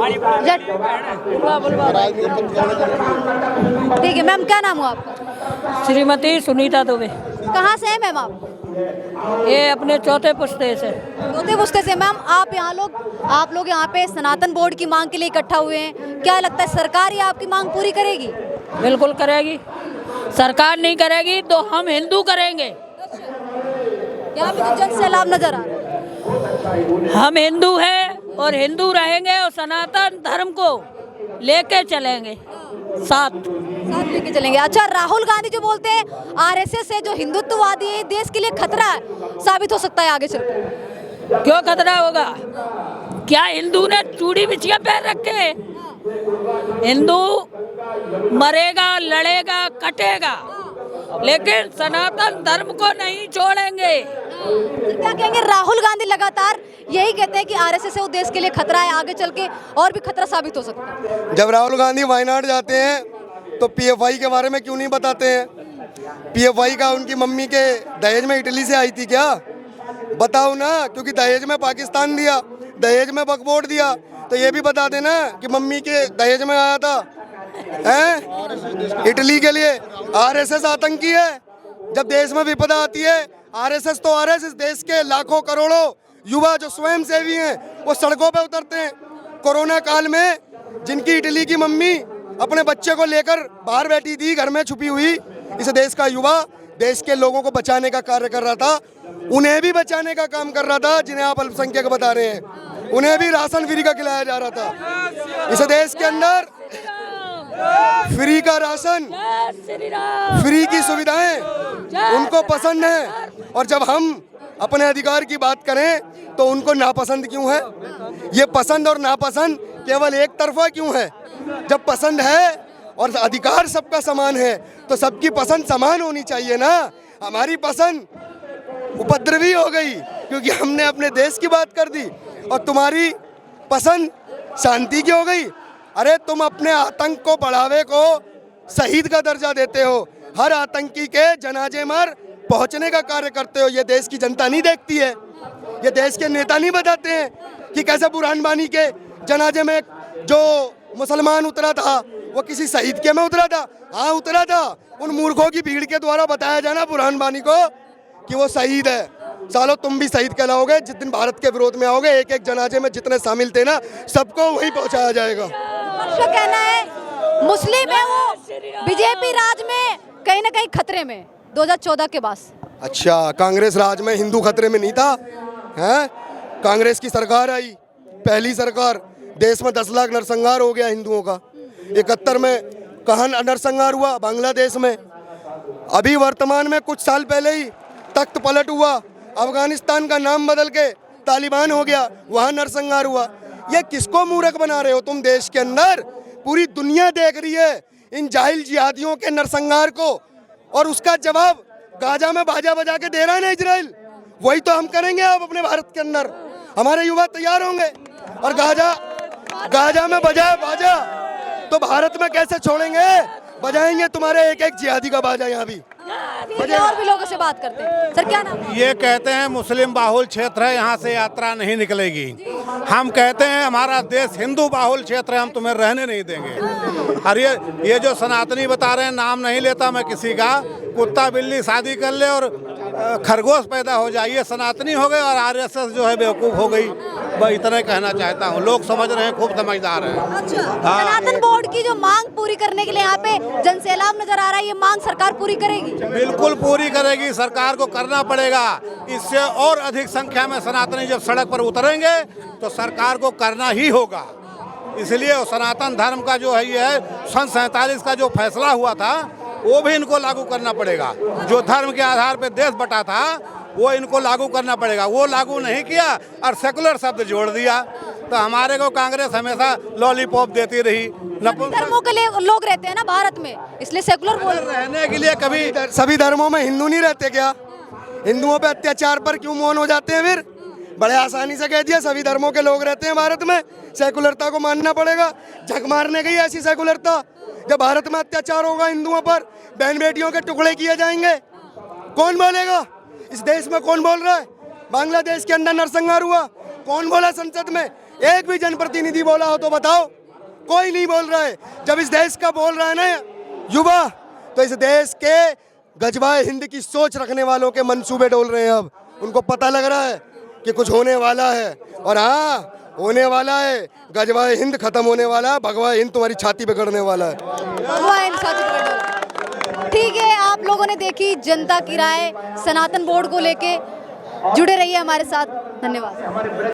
ठीक है मैम, क्या नाम हुआ आपका? श्रीमती सुनीता दुबे। कहाँ से हैं मैम आप? ये अपने चौथे पुश्ते से। चौथे पुस्ते से। मैम आप लोग यहाँ पे सनातन बोर्ड की मांग के लिए इकट्ठा हुए हैं, क्या लगता है सरकार ये आपकी मांग पूरी करेगी? बिल्कुल करेगी। सरकार नहीं करेगी तो हम हिंदू करेंगे। यहाँ पे तो जन सैलाब नजर आ रहा है। हम हिंदू हैं और हिंदू रहेंगे और सनातन धर्म को लेके चलेंगे साथ लेके चलेंगे। अच्छा, राहुल गांधी जो बोलते हैं आरएसएस है जो हिंदुत्ववादी है, देश के लिए खतरा है, साबित हो सकता है आगे चलकर? क्यों खतरा होगा? क्या हिंदू ने चूड़ी बिछिया पहन रखे? हिंदू मरेगा, लड़ेगा, कटेगा, लेकिन सनातन धर्म को नहीं छोड़ेंगे। तो क्या कहेंगे? राहुल गांधी लगातार यही कहते हैं कि आरएसएस है वो देश के लिए खतरा है, आगे चल के और भी खतरा साबित हो सकता है। जब राहुल गांधी वायनाड जाते हैं तो पीएफआई के बारे में क्यों नहीं बताते हैं? पीएफआई का उनकी मम्मी के दहेज में इटली से आई थी क्या? बताओ ना, क्योंकि दहेज में पाकिस्तान दिया, दहेज में बकबोर्ड दिया, तो ये भी बता देना कि मम्मी के दहेज में आया था हैं इटली के लिए। आरएसएस आतंकी है। जब देश में विपदा आती है, आरएसएस तो आरएसएस देश के लाखों करोड़ों युवा जो स्वयं सेवी हैं वो सड़कों पे उतरते हैं। कोरोना काल में जिनकी इटली की मम्मी अपने बच्चे को लेकर बाहर बैठी थी, घर में छुपी हुई, इस देश का युवा देश के लोगों को बचाने का कार्य कर रहा था, उन्हें भी बचाने का काम कर रहा था जिन्हें आप अल्पसंख्यक बता रहे हैं। उन्हें भी राशन फ्री का खिलाया जा रहा था। इस देश के अंदर फ्री का राशन, फ्री की सुविधाएं उनको पसंद है, और जब हम अपने अधिकार की बात करें तो उनको नापसंद क्यों है? ये पसंद और नापसंद केवल एक तरफा क्यों है? जब पसंद है और अधिकार सबका समान है तो सबकी पसंद समान होनी चाहिए ना। हमारी पसंद उपद्रवी हो गई क्योंकि हमने अपने देश की बात कर दी, और तुम्हारी पसंद शांति की हो गई। अरे तुम अपने आतंक को बढ़ावे को शहीद का दर्जा देते हो, हर आतंकी के जनाजे में पहुंचने का कार्य करते हो। ये देश की जनता नहीं देखती है, ये देश के नेता नहीं बताते हैं कि कैसे बुरहान वानी के जनाजे में जो मुसलमान उतरा था वो किसी शहीद के में उतरा था। हाँ उतरा था। उन मूर्खों की भीड़ के द्वारा बताया जाना बुरहान वानी को कि वो शहीद है। सालो तुम भी शहीद कहलाओगे जिस दिन भारत के विरोध में आओगे। एक एक जनाजे में जितने शामिल थे ना, सबको वहीं पहुंचाया जाएगा। आपका कहना है मुस्लिम है वो बीजेपी राज में कहीं ना कहीं खतरे में 2014 के बाद। अच्छा, कांग्रेस राज में हिंदू खतरे में नहीं था हैं? कांग्रेस की सरकार आई, पहली सरकार, देश में 10 लाख नरसंहार हो गया हिंदुओं का। 71 में कहाँ नरसंहार हुआ? बांग्लादेश में। अभी वर्तमान में कुछ साल पहले ही तख्त पलट हुआ, अफगानिस्तान का नाम बदल के तालिबान हो गया, वहाँ नरसंहार हुआ। ये किसको मूर्ख बना रहे हो तुम? देश के अंदर पूरी दुनिया देख रही है इन जाहिल जिहादियों के नरसंहार को, और उसका जवाब गाजा में बाजा बजा के दे रहा है ना इजराइल। वही तो हम करेंगे अब अपने भारत के अंदर। हमारे युवा तैयार होंगे और गाजा में बजाए बाजा तो भारत में कैसे छोड़ेंगे? बजाएंगे तुम्हारे एक एक जिहादी का बाजा यहाँ भी। और भी लोगों से बात करते हैं। सर क्या नाम? ये कहते हैं मुस्लिम बाहुल क्षेत्र है, यहाँ से यात्रा नहीं निकलेगी। हम कहते हैं हमारा देश हिंदू बाहुल क्षेत्र है, हम तुम्हें रहने नहीं देंगे। और ये जो सनातनी बता रहे हैं, नाम नहीं लेता मैं किसी का, कुत्ता बिल्ली शादी कर ले और खरगोश पैदा हो जाए, ये सनातनी हो गए और आरएसएस जो है बेवकूफ़ हो गई। बस इतना कहना चाहता हूँ। लोग समझ रहे हैं, खूब समझदार हैं। अच्छा, सनातन बोर्ड की जो मांग पूरी करने के लिए यहाँ पे जन सैलाब नजर आ रहा है, ये मांग सरकार पूरी करेगी? बिल्कुल पूरी करेगी, सरकार को करना पड़ेगा। इससे और अधिक संख्या में सनातनी जब सड़क पर उतरेंगे तो सरकार को करना ही होगा। इसलिए सनातन धर्म का जो है ये है, सन 47 का जो फैसला हुआ था वो भी इनको लागू करना पड़ेगा। जो धर्म के आधार पर देश बटा था वो इनको लागू करना पड़ेगा। वो लागू नहीं किया और सेकुलर शब्द जोड़ दिया, तो हमारे को कांग्रेस हमेशा लॉलीपॉप देती रही। धर्मों के लिए लोग रहते हैं ना भारत में, इसलिए सेकुलर बोल रहने के लिए कभी सभी धर्मों में हिंदू नहीं रहते क्या? हिंदुओं पे अत्याचार पर क्यों मौन हो जाते हैं? फिर बड़े आसानी से कह दिया सभी धर्मों के लोग रहते हैं भारत में, सेकुलरता को मानना पड़ेगा। झक मारने गई ऐसी सेकुलरता। जब भारत में अत्याचार होगा हिंदुओं पर, बहन बेटियों के टुकड़े किए जाएंगे, कौन बोलेगा? इस देश में कौन बोल रहा है? बांग्लादेश के अंदर नरसंहार हुआ, कौन बोला संसद में? एक भी जनप्रतिनिधि बोला हो तो बताओ, कोई नहीं बोल रहा है। जब इस देश का बोल रहा है ना युवा, तो इस देश के गजवाए हिंद की सोच रखने वालों के मंसूबे डोल रहे हैं। अब उनको पता लग रहा है कि कुछ होने वाला है, और हाँ होने वाला है। गजवाए हिंद खत्म होने वाला है, भगवाए हिंद तुम्हारी छाती पे गड़ने वाला है। भगवा हिंद छाती पे गड़ने वाला है। ठीक है, आप लोगों ने देखी जनता की राय सनातन बोर्ड को लेके। जुड़े रहिए हमारे साथ, धन्यवाद।